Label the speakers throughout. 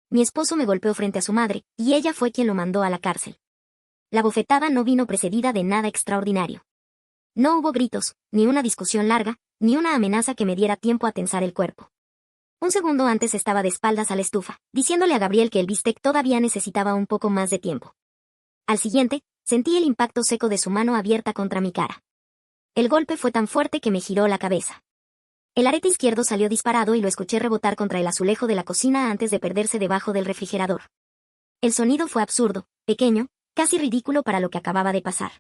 Speaker 1: Mi esposo me golpeó frente a su madre, y ella fue quien lo mandó a la cárcel. La bofetada no vino precedida de nada extraordinario. No hubo gritos, ni una discusión larga, ni una amenaza que me diera tiempo a tensar el cuerpo. Un segundo antes estaba de espaldas a la estufa, diciéndole a Gabriel que el bistec todavía necesitaba un poco más de tiempo. Al siguiente, sentí el impacto seco de su mano abierta contra mi cara. El golpe fue tan fuerte que me giró la cabeza. El arete izquierdo salió disparado y lo escuché rebotar contra el azulejo de la cocina antes de perderse debajo del refrigerador. El sonido fue absurdo, pequeño, casi ridículo para lo que acababa de pasar.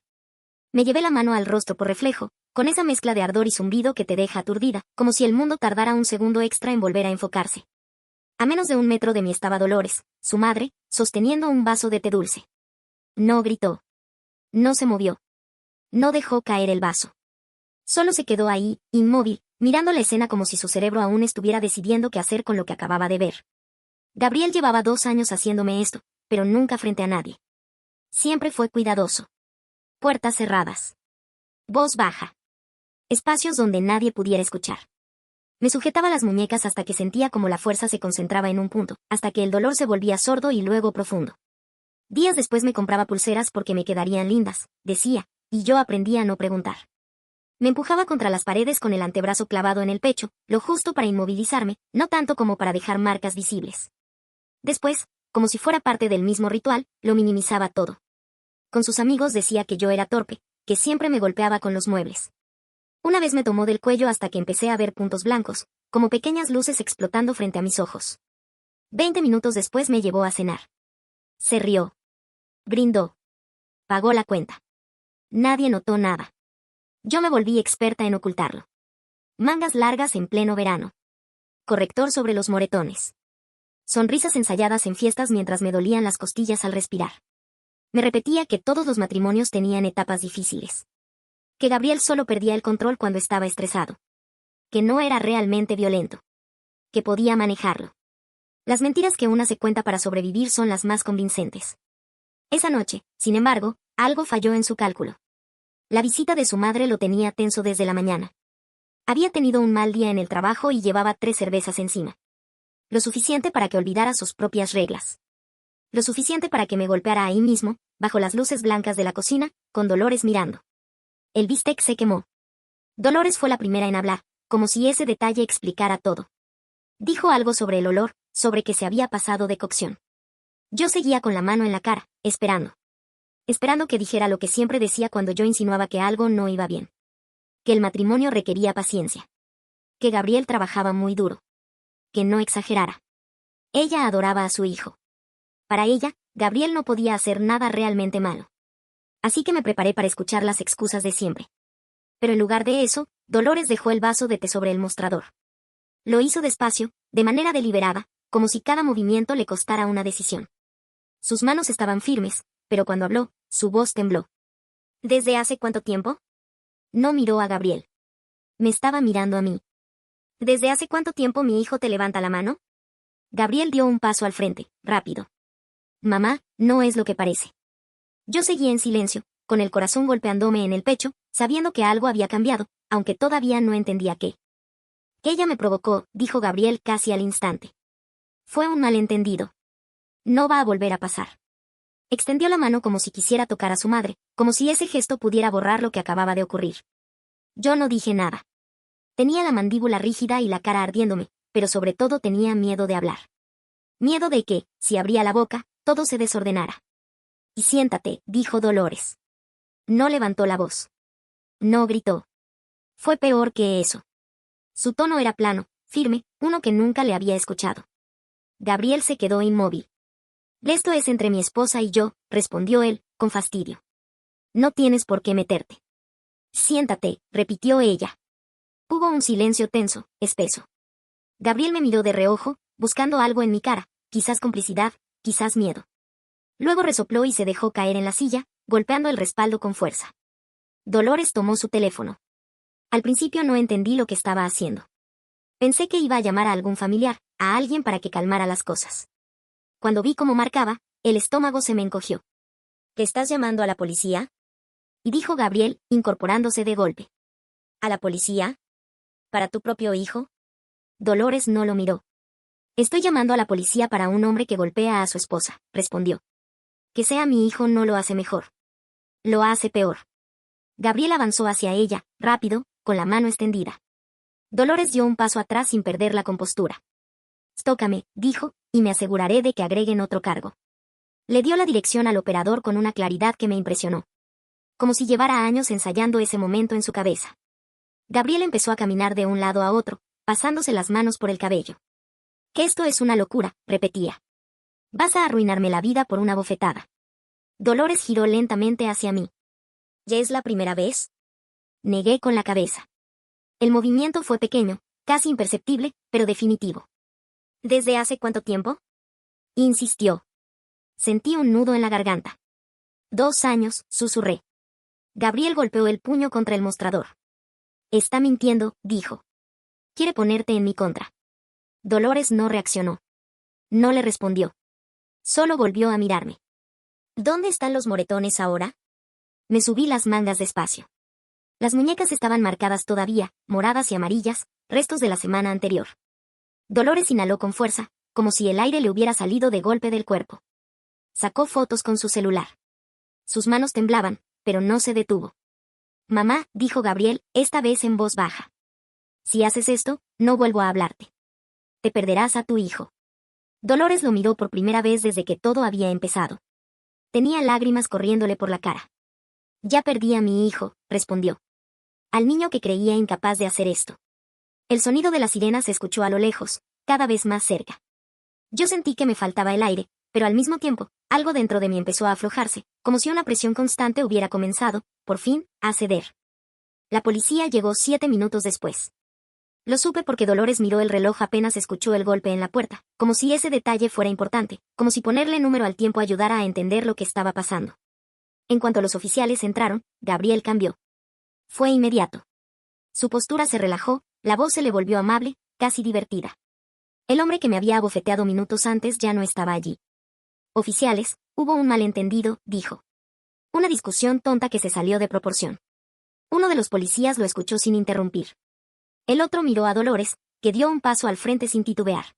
Speaker 1: Me llevé la mano al rostro por reflejo, con esa mezcla de ardor y zumbido que te deja aturdida, como si el mundo tardara un segundo extra en volver a enfocarse. A menos de 1 metro de mí estaba Dolores, su madre, sosteniendo un vaso de té dulce. No gritó. No se movió. No dejó caer el vaso. Solo se quedó ahí, inmóvil, mirando la escena como si su cerebro aún estuviera decidiendo qué hacer con lo que acababa de ver. Gabriel llevaba 2 años haciéndome esto, pero nunca frente a nadie. Siempre fue cuidadoso. Puertas cerradas. Voz baja. Espacios donde nadie pudiera escuchar. Me sujetaba las muñecas hasta que sentía como la fuerza se concentraba en un punto, hasta que el dolor se volvía sordo y luego profundo. Días después me compraba pulseras porque me quedarían lindas, decía, y yo aprendí a no preguntar. Me empujaba contra las paredes con el antebrazo clavado en el pecho, lo justo para inmovilizarme, no tanto como para dejar marcas visibles. Después, como si fuera parte del mismo ritual, lo minimizaba todo. Con sus amigos decía que yo era torpe, que siempre me golpeaba con los muebles. Una vez me tomó del cuello hasta que empecé a ver puntos blancos, como pequeñas luces explotando frente a mis ojos. 20 minutos después me llevó a cenar. Se rió. Brindó. Pagó la cuenta. Nadie notó nada. Yo me volví experta en ocultarlo. Mangas largas en pleno verano. Corrector sobre los moretones. Sonrisas ensayadas en fiestas mientras me dolían las costillas al respirar. Me repetía que todos los matrimonios tenían etapas difíciles. Que Gabriel solo perdía el control cuando estaba estresado. Que no era realmente violento. Que podía manejarlo. Las mentiras que una se cuenta para sobrevivir son las más convincentes. Esa noche, sin embargo, algo falló en su cálculo. La visita de su madre lo tenía tenso desde la mañana. Había tenido un mal día en el trabajo y llevaba 3 cervezas encima. Lo suficiente para que olvidara sus propias reglas. Lo suficiente para que me golpeara ahí mismo, bajo las luces blancas de la cocina, con Dolores mirando. El bistec se quemó. Dolores fue la primera en hablar, como si ese detalle explicara todo. Dijo algo sobre el olor, sobre que se había pasado de cocción. Yo seguía con la mano en la cara, esperando. Esperando que dijera lo que siempre decía cuando yo insinuaba que algo no iba bien. Que el matrimonio requería paciencia. Que Gabriel trabajaba muy duro. Que no exagerara. Ella adoraba a su hijo. Para ella, Gabriel no podía hacer nada realmente malo. Así que me preparé para escuchar las excusas de siempre. Pero en lugar de eso, Dolores dejó el vaso de té sobre el mostrador. Lo hizo despacio, de manera deliberada, como si cada movimiento le costara una decisión. Sus manos estaban firmes, pero cuando habló, su voz tembló. ¿Desde hace cuánto tiempo? No miró a Gabriel. Me estaba mirando a mí. ¿Desde hace cuánto tiempo mi hijo te levanta la mano? Gabriel dio un paso al frente, rápido. Mamá, no es lo que parece. Yo seguía en silencio, con el corazón golpeándome en el pecho, sabiendo que algo había cambiado, aunque todavía no entendía qué. Ella me provocó, dijo Gabriel casi al instante. Fue un malentendido. No va a volver a pasar. Extendió la mano como si quisiera tocar a su madre, como si ese gesto pudiera borrar lo que acababa de ocurrir. Yo no dije nada. Tenía la mandíbula rígida y la cara ardiéndome, pero sobre todo tenía miedo de hablar. Miedo de que, si abría la boca, todo se desordenara. Y siéntate, dijo Dolores. No levantó la voz. No gritó. Fue peor que eso. Su tono era plano, firme, uno que nunca le había escuchado. Gabriel se quedó inmóvil. Esto es entre mi esposa y yo, respondió él, con fastidio. No tienes por qué meterte. Siéntate, repitió ella. Hubo un silencio tenso, espeso. Gabriel me miró de reojo, buscando algo en mi cara, quizás complicidad, quizás miedo. Luego resopló y se dejó caer en la silla, golpeando el respaldo con fuerza. Dolores tomó su teléfono. Al principio no entendí lo que estaba haciendo. Pensé que iba a llamar a algún familiar, a alguien para que calmara las cosas. Cuando vi cómo marcaba, el estómago se me encogió. ¿Te estás llamando a la policía? Y dijo Gabriel, incorporándose de golpe. ¿A la policía? ¿Para tu propio hijo? Dolores no lo miró. Estoy llamando a la policía para un hombre que golpea a su esposa, respondió. Que sea mi hijo no lo hace mejor. Lo hace peor. Gabriel avanzó hacia ella, rápido, con la mano extendida. Dolores dio un paso atrás sin perder la compostura. Tócame, dijo, y me aseguraré de que agreguen otro cargo. Le dio la dirección al operador con una claridad que me impresionó. Como si llevara años ensayando ese momento en su cabeza. Gabriel empezó a caminar de un lado a otro, pasándose las manos por el cabello. Que esto es una locura, repetía. Vas a arruinarme la vida por una bofetada. Dolores giró lentamente hacia mí. ¿Ya es la primera vez? Negué con la cabeza. El movimiento fue pequeño, casi imperceptible, pero definitivo. ¿Desde hace cuánto tiempo? Insistió. Sentí un nudo en la garganta. 2 años, susurré. Gabriel golpeó el puño contra el mostrador. Está mintiendo, dijo. Quiere ponerte en mi contra. Dolores no reaccionó. No le respondió. Solo volvió a mirarme. ¿Dónde están los moretones ahora? Me subí las mangas despacio. Las muñecas estaban marcadas todavía, moradas y amarillas, restos de la semana anterior. Dolores inhaló con fuerza, como si el aire le hubiera salido de golpe del cuerpo. Sacó fotos con su celular. Sus manos temblaban, pero no se detuvo. Mamá, dijo Gabriel, esta vez en voz baja. Si haces esto, no vuelvo a hablarte. Te perderás a tu hijo. Dolores lo miró por primera vez desde que todo había empezado. Tenía lágrimas corriéndole por la cara. Ya perdí a mi hijo, respondió. Al niño que creía incapaz de hacer esto. El sonido de la sirena se escuchó a lo lejos, cada vez más cerca. Yo sentí que me faltaba el aire, pero al mismo tiempo, algo dentro de mí empezó a aflojarse, como si una presión constante hubiera comenzado, por fin, a ceder. La policía llegó 7 minutos después. Lo supe porque Dolores miró el reloj apenas escuchó el golpe en la puerta, como si ese detalle fuera importante, como si ponerle número al tiempo ayudara a entender lo que estaba pasando. En cuanto los oficiales entraron, Gabriel cambió. Fue inmediato. Su postura se relajó, la voz se le volvió amable, casi divertida. El hombre que me había abofeteado minutos antes ya no estaba allí. Oficiales, hubo un malentendido, dijo. Una discusión tonta que se salió de proporción. Uno de los policías lo escuchó sin interrumpir. El otro miró a Dolores, que dio un paso al frente sin titubear.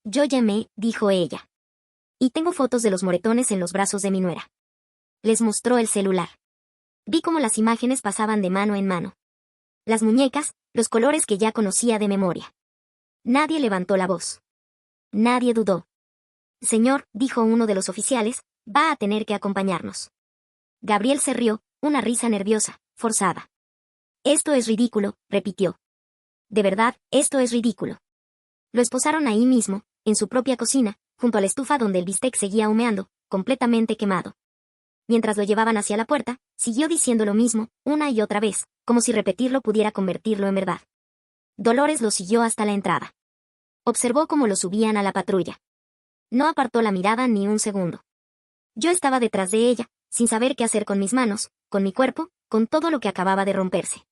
Speaker 1: Yo llamé, dijo ella. Y tengo fotos de los moretones en los brazos de mi nuera. Les mostró el celular. Vi cómo las imágenes pasaban de mano en mano. Las muñecas, los colores que ya conocía de memoria. Nadie levantó la voz. Nadie dudó. Señor, dijo uno de los oficiales, va a tener que acompañarnos. Gabriel se rió, una risa nerviosa, forzada. Esto es ridículo, repitió. De verdad, esto es ridículo. Lo esposaron ahí mismo, en su propia cocina, junto a la estufa donde el bistec seguía humeando, completamente quemado. Mientras lo llevaban hacia la puerta, siguió diciendo lo mismo, una y otra vez, como si repetirlo pudiera convertirlo en verdad. Dolores lo siguió hasta la entrada. Observó cómo lo subían a la patrulla. No apartó la mirada ni un segundo. Yo estaba detrás de ella, sin saber qué hacer con mis manos, con mi cuerpo, con todo lo que acababa de romperse.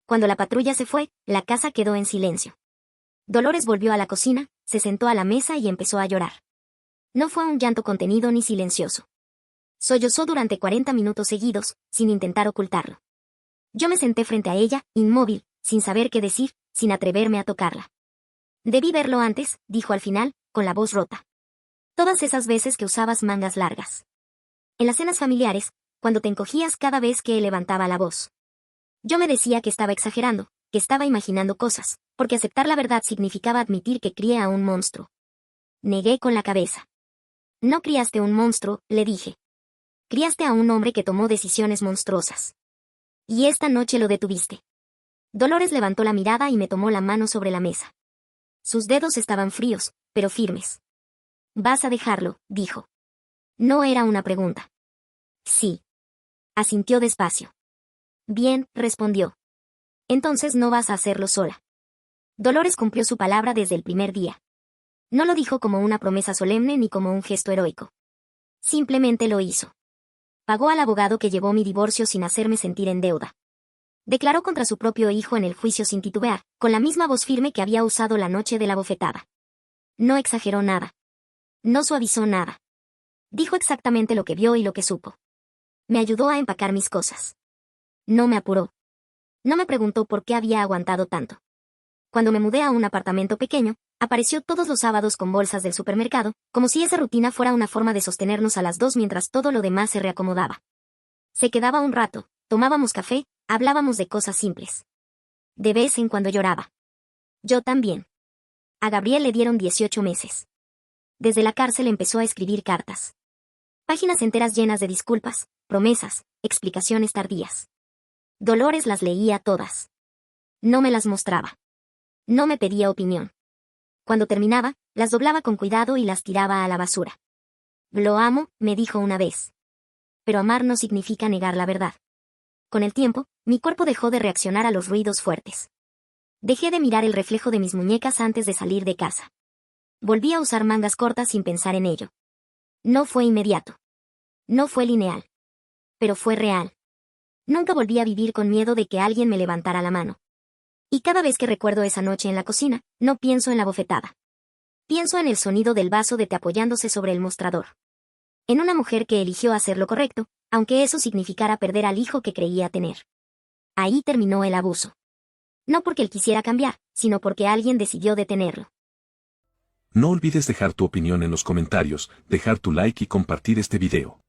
Speaker 1: Cuando la patrulla se fue, la casa quedó en silencio. Dolores volvió a la cocina, se sentó a la mesa y empezó a llorar. No fue un llanto contenido ni silencioso. Sollozó durante 40 minutos seguidos, sin intentar ocultarlo. Yo me senté frente a ella, inmóvil, sin saber qué decir, sin atreverme a tocarla. Debí verlo antes, dijo al final, con la voz rota. Todas esas veces que usabas mangas largas. En las cenas familiares, cuando te encogías cada vez que él levantaba la voz. Yo me decía que estaba exagerando, que estaba imaginando cosas, porque aceptar la verdad significaba admitir que crié a un monstruo. Negué con la cabeza. No criaste un monstruo, le dije. Criaste a un hombre que tomó decisiones monstruosas. Y esta noche lo detuviste. Dolores levantó la mirada y me tomó la mano sobre la mesa. Sus dedos estaban fríos, pero firmes. Vas a dejarlo, dijo. No era una pregunta. Sí. Asintió despacio. Bien, respondió. Entonces no vas a hacerlo sola. Dolores cumplió su palabra desde el primer día. No lo dijo como una promesa solemne ni como un gesto heroico. Simplemente lo hizo. Pagó al abogado que llevó mi divorcio sin hacerme sentir en deuda. Declaró contra su propio hijo en el juicio sin titubear, con la misma voz firme que había usado la noche de la bofetada. No exageró nada. No suavizó nada. Dijo exactamente lo que vio y lo que supo. Me ayudó a empacar mis cosas. No me apuró. No me preguntó por qué había aguantado tanto. Cuando me mudé a un apartamento pequeño, Apareció todos los sábados con bolsas del supermercado, como si esa rutina fuera una forma de sostenernos a las dos mientras todo lo demás se reacomodaba. Se quedaba un rato, tomábamos café, hablábamos de cosas simples. De vez en cuando lloraba. Yo también. A Gabriel le dieron 18 meses. Desde la cárcel empezó a escribir cartas. Páginas enteras llenas de disculpas, promesas, explicaciones tardías. Dolores las leía todas. No me las mostraba. No me pedía opinión. Cuando terminaba, las doblaba con cuidado y las tiraba a la basura. Lo amo, me dijo una vez. Pero amar no significa negar la verdad. Con el tiempo, mi cuerpo dejó de reaccionar a los ruidos fuertes. Dejé de mirar el reflejo de mis muñecas antes de salir de casa. Volví a usar mangas cortas sin pensar en ello. No fue inmediato. No fue lineal. Pero fue real. Nunca volví a vivir con miedo de que alguien me levantara la mano. Y cada vez que recuerdo esa noche en la cocina, no pienso en la bofetada. Pienso en el sonido del vaso de té apoyándose sobre el mostrador. En una mujer que eligió hacer lo correcto, aunque eso significara perder al hijo que creía tener. Ahí terminó el abuso. No porque él quisiera cambiar, sino porque alguien decidió detenerlo.
Speaker 2: No olvides dejar tu opinión en los comentarios, dejar tu like y compartir este video.